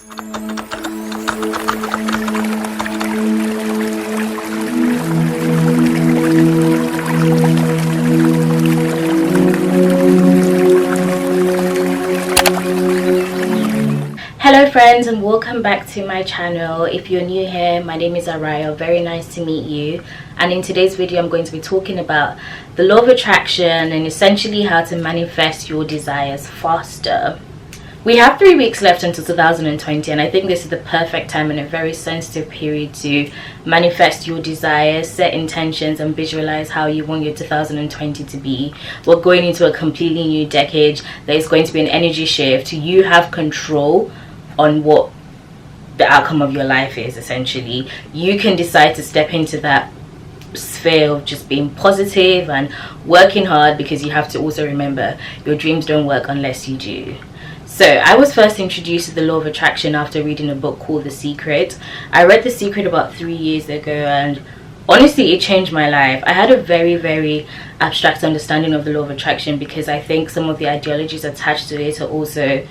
Hello friends, and welcome back to my channel. If you're new here, my name is Araya. Very nice to meet you. And in today's video I'm going to be talking about the law of attraction and essentially how to manifest your desires faster. We have 3 weeks left until 2020, and I think this is the perfect time and a very sensitive period to manifest your desires, set intentions, and visualize how you want your 2020 to be. We're going into a completely new decade. There is going to be an energy shift. You have control on what the outcome of your life is. Essentially, you can decide to step into that sphere of just being positive and working hard, because you have to also remember your dreams don't work unless you do. So I was first introduced to the law of attraction after reading a book called The Secret. I read The Secret about 3 years ago, and honestly it changed my life. I had a very abstract understanding of the law of attraction because I think some of the ideologies attached to it are also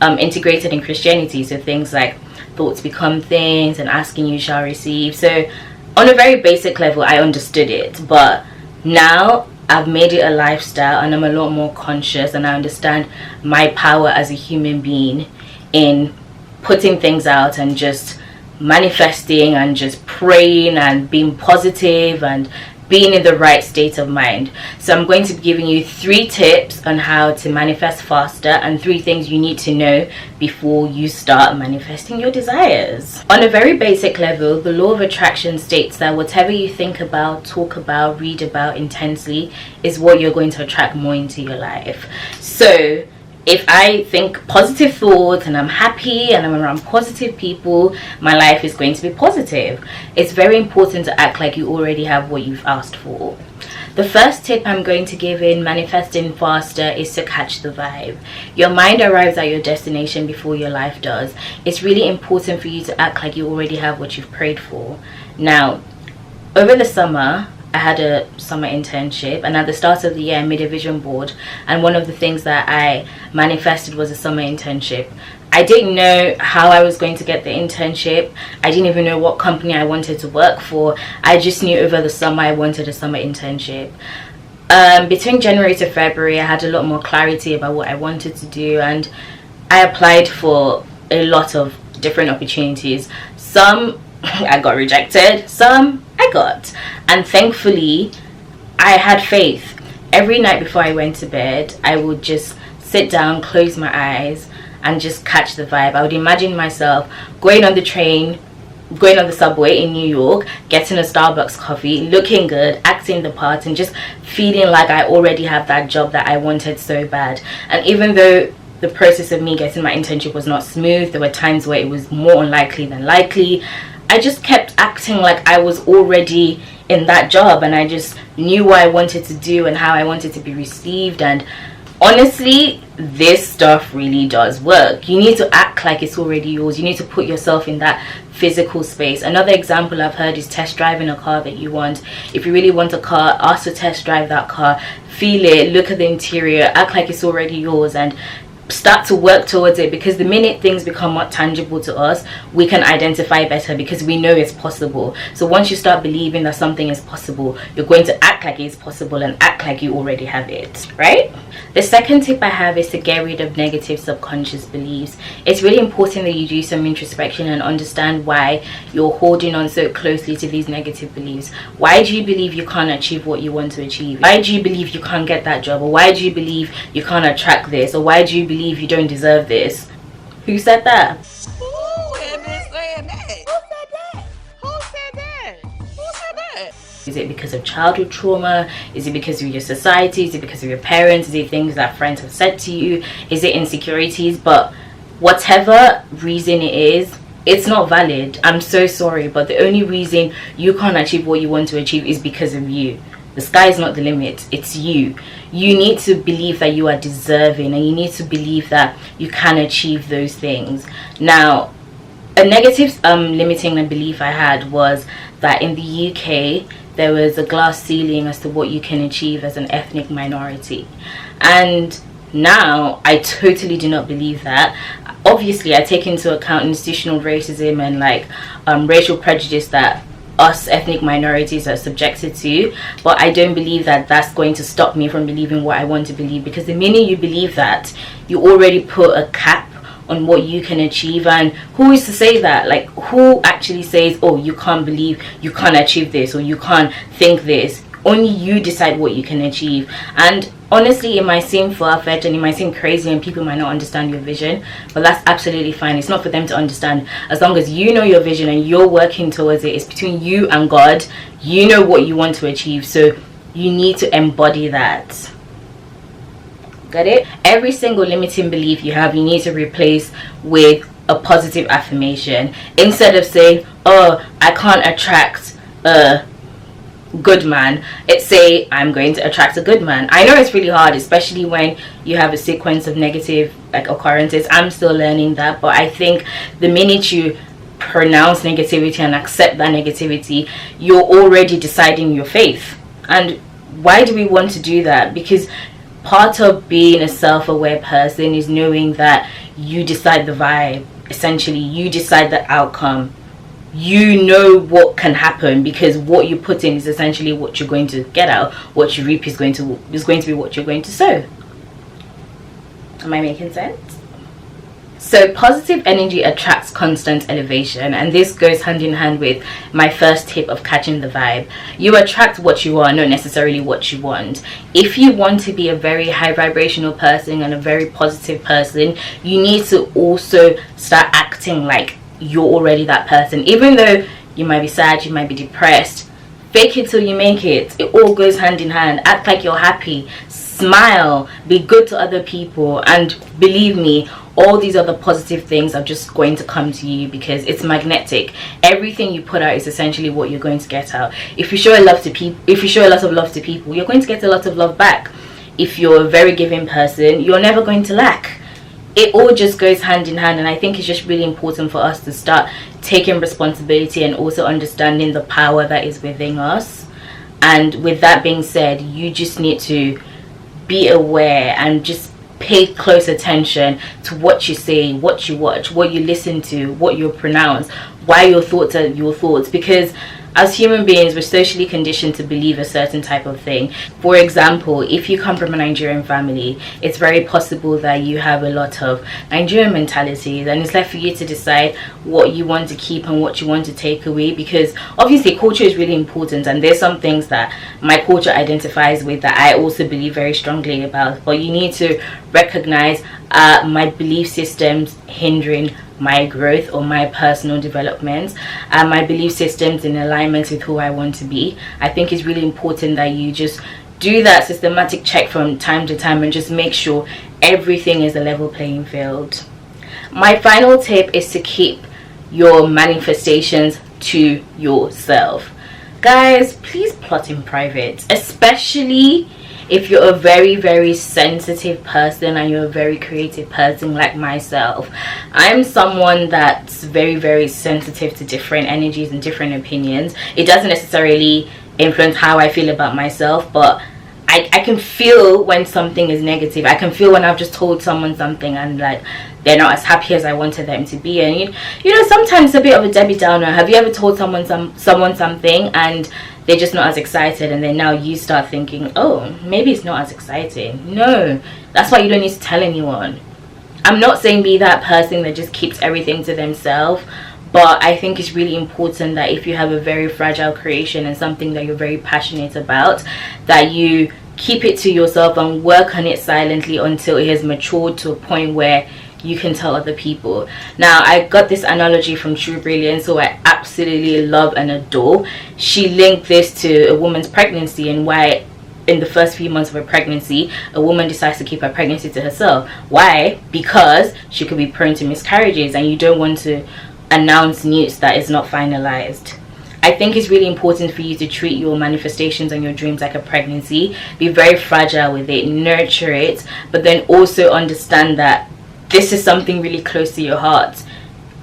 integrated in Christianity. So things like thoughts become things and asking you shall receive. So on a very basic level I understood it, but now I've made it a lifestyle and I'm a lot more conscious, and I understand my power as a human being in putting things out and just manifesting and just praying and being positive and being in the right state of mind. So I'm going to be giving you 3 tips on how to manifest faster and 3 things you need to know before you start manifesting your desires. On a very basic level, the law of attraction states that whatever you think about, talk about, read about intensely is what you're going to attract more into your life. So if I think positive thoughts and I'm happy and I'm around positive people, my life is going to be positive. It's very important to act like you already have what you've asked for. The first tip I'm going to give in manifesting faster is to catch the vibe. Your mind arrives at your destination before your life does. It's really important for you to act like you already have what you've prayed for. Now, over the summer, I had a summer internship, and at the start of the year I made a vision board, and one of the things that I manifested was a summer internship. I didn't know how I was going to get the internship. I didn't even know what company I wanted to work for. I just knew over the summer I wanted a summer internship. Between January to February I had a lot more clarity about what I wanted to do, and I applied for a lot of different opportunities. Some I got rejected, some I got, and thankfully I had faith. Every night before I went to bed I would just sit down, close my eyes, and just catch the vibe. I would imagine myself going on the train, going on the subway in New York, getting a Starbucks coffee, looking good, acting the part, and just feeling like I already have that job that I wanted so bad. And even though the process of me getting my internship was not smooth, there were times where it was more unlikely than likely, I just kept acting like I was already in that job, and I just knew what I wanted to do and how I wanted to be received. And honestly, this stuff really does work. You need to act like it's already yours. You need to put yourself in that physical space. Another example I've heard is test driving a car that you want. If you really want a car, ask to test drive that car, feel it, look at the interior, act like it's already yours, and start to work towards it, because the minute things become more tangible to us, we can identify better because we know it's possible. So once you start believing that something is possible, you're going to act like it's possible and act like you already have it, right? The second tip I have is to get rid of negative subconscious beliefs. It's really important that you do some introspection and understand why you're holding on so closely to these negative beliefs. Why do you believe you can't achieve what you want to achieve? Why do you believe you can't get that job? Or why do you believe you can't attract this? Or why do you believe you don't deserve this? Who said that? Is it because of childhood trauma? Is it because of your society? Is it because of your parents? Is it things that friends have said to you? Is it insecurities? But whatever reason it is, it's not valid. I'm so sorry, but the only reason you can't achieve what you want to achieve is because of you. The sky is not the limit, it's you. You need to believe that you are deserving, and you need to believe that you can achieve those things. Now, a negative limiting belief I had was that in the UK there was a glass ceiling as to what you can achieve as an ethnic minority, and Now I totally do not believe that. Obviously I take into account institutional racism and like racial prejudice that us ethnic minorities are subjected to, but I don't believe that that's going to stop me from believing what I want to believe, because the minute you believe that, you already put a cap on what you can achieve. And who is to say that? Like, who actually says, oh, you can't believe you can't achieve this, or you can't think this? Only you decide what you can achieve. And honestly, it might seem far-fetched and it might seem crazy and people might not understand your vision, but that's absolutely fine. It's not for them to understand. As long as you know your vision and you're working towards it, it's between you and God. You know what you want to achieve, so you need to embody that. Got it? Every single limiting belief you have, you need to replace with a positive affirmation. Instead of saying, oh, I can't attract a good man, it's say, I'm going to attract a good man. I know it's really hard, especially when you have a sequence of negative like occurrences. I'm still learning that, but I think the minute you pronounce negativity and accept that negativity, you're already deciding your faith. And why do we want to do that? Because part of being a self-aware person is knowing that you decide the vibe. Essentially, you decide the outcome. You know what can happen, because what you put in is essentially what you're going to get out. What you reap is going to be what you're going to sow. Am I making sense? So positive energy attracts constant elevation, and this goes hand in hand with my first tip of catching the vibe. You attract what you are, not necessarily what you want. If you want to be a very high vibrational person and a very positive person, you need to also start acting like you're already that person. Even though you might be sad, you might be depressed, fake it till you make it. It all goes hand in hand. Act like you're happy, smile, be good to other people, and believe me, all these other positive things are just going to come to you, because it's magnetic. Everything you put out is essentially what you're going to get out. If you show a lot of love to people, you're going to get a lot of love back. If you're a very giving person, you're never going to lack. It all just goes hand in hand, and I think it's just really important for us to start taking responsibility and also understanding the power that is within us. And with that being said, you just need to be aware and just pay close attention to what you say, what you watch, what you listen to, what you pronounce, why your thoughts are your thoughts, because as human beings, we're socially conditioned to believe a certain type of thing. For example, if you come from a Nigerian family, it's very possible that you have a lot of Nigerian mentalities, and it's left for you to decide what you want to keep and what you want to take away, because obviously culture is really important, and there's some things that my culture identifies with that I also believe very strongly about, but you need to recognize my belief systems hindering my growth or my personal development, and my belief systems in alignment with who I want to be. I think it's really important that you just do that systematic check from time to time and just make sure everything is a level playing field. My final tip is to keep your manifestations to yourself. Guys, please plot in private, especially if you're a very, very sensitive person and you're a very creative person like myself. I'm someone that's very, very sensitive to different energies and different opinions. It doesn't necessarily influence how I feel about myself, but I can feel when something is negative. I can feel when I've just told someone something and like they're not as happy as I wanted them to be. And you know, sometimes it's a bit of a Debbie Downer. Have you ever told someone something and they're just not as excited, and then now you start thinking, oh, maybe it's not as exciting? No, that's why you don't need to tell anyone. I'm not saying be that person that just keeps everything to themselves, but I think it's really important that if you have a very fragile creation and something that you're very passionate about, that you keep it to yourself and work on it silently until it has matured to a point where you can tell other people. Now, I got this analogy from True Brilliance, who I absolutely love and adore. She linked this to a woman's pregnancy and why in the first few months of her pregnancy a woman decides to keep her pregnancy to herself. Why? Because she could be prone to miscarriages, and you don't want to announce news that is not finalized. I think it's really important for you to treat your manifestations and your dreams like a pregnancy. Be very fragile with it, nurture it, but then also understand that this is something really close to your heart.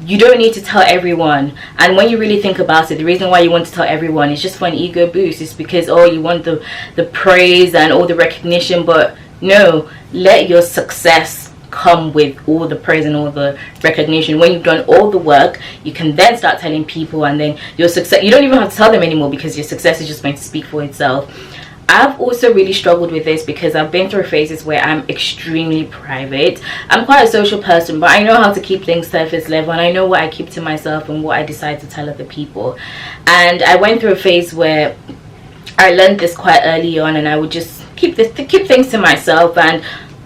You don't need to tell everyone. And when you really think about it, the reason why you want to tell everyone is just for an ego boost. It's because, oh, you want the praise and all the recognition, but No, let your success come with all the praise and all the recognition. When you've done all the work, you can then start telling people, and then your success, you don't even have to tell them anymore, because your success is just going to speak for itself. I've also really struggled with this because I've been through phases where I'm extremely private. I'm quite a social person, but I know how to keep things surface level, and I know what I keep to myself and what I decide to tell other people. And I went through a phase where I learned this quite early on, and I would just keep things to myself, and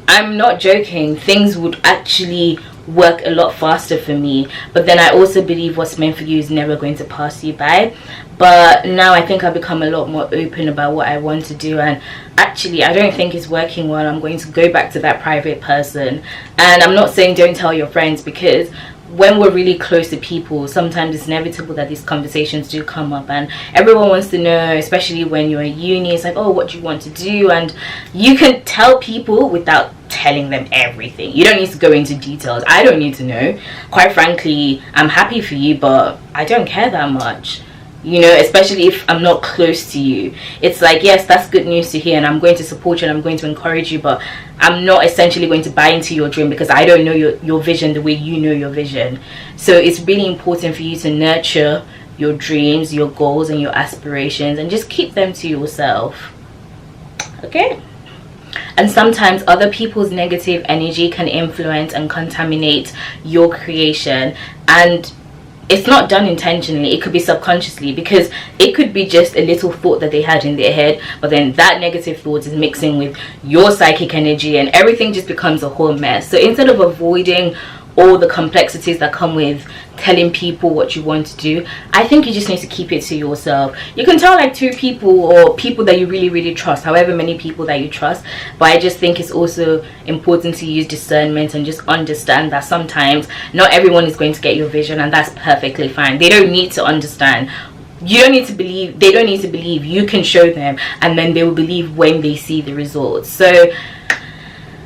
I'm not joking, things would actually work a lot faster for me. But then I also believe what's meant for you is never going to pass you by. But now I think I've become a lot more open about what I want to do, and actually I don't think it's working well. I'm going to go back to that private person. And I'm not saying don't tell your friends, because when we're really close to people, sometimes it's inevitable that these conversations do come up, and everyone wants to know, especially when you're in uni. It's like, oh, what do you want to do? And you can tell people without telling them everything. You don't need to go into details. I don't need to know. Quite frankly, I'm happy for you, but I don't care that much, you know, especially if I'm not close to you. It's like, yes, that's good news to hear, and I'm going to support you and I'm going to encourage you, but I'm not essentially going to buy into your dream, because I don't know your vision the way you know your vision. So it's really important for you to nurture your dreams, your goals and your aspirations, and just keep them to yourself, okay? And sometimes other people's negative energy can influence and contaminate your creation, and it's not done intentionally. It could be subconsciously, because it could be just a little thought that they had in their head, but then that negative thought is mixing with your psychic energy, and everything just becomes a whole mess. So instead of avoiding all the complexities that come with telling people what you want to do, I think you just need to keep it to yourself. You can tell like 2 people, or people that you really trust, however many people that you trust, but I just think it's also important to use discernment and just understand that sometimes not everyone is going to get your vision, and that's perfectly fine. They don't need to understand. You don't need to believe. They don't need to believe. You can show them, and then they will believe when they see the results. So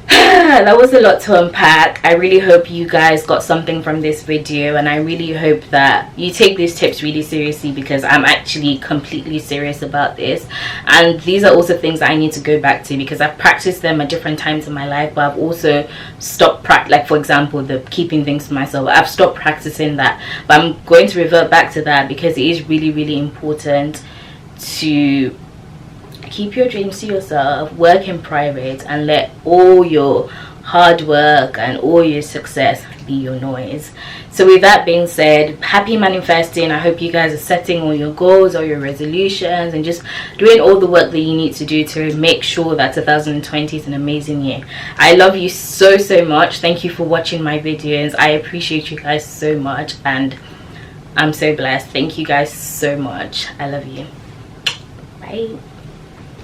that was a lot to unpack. I really hope you guys got something from this video, and I really hope that you take these tips really seriously, because I'm actually completely serious about this. And these are also things that I need to go back to, because I've practiced them at different times in my life, but I've also stopped like for example the keeping things to myself. I've stopped practicing that, but I'm going to revert back to that, because it is really important to keep your dreams to yourself, work in private, and let all your hard work and all your success be your noise. So with that being said, happy manifesting. I hope you guys are setting all your goals, all your resolutions, and just doing all the work that you need to do to make sure that 2020 is an amazing year. I love you so much. Thank you for watching my videos. I appreciate you guys so much, and I'm so blessed. Thank you guys so much. I love you. Bye.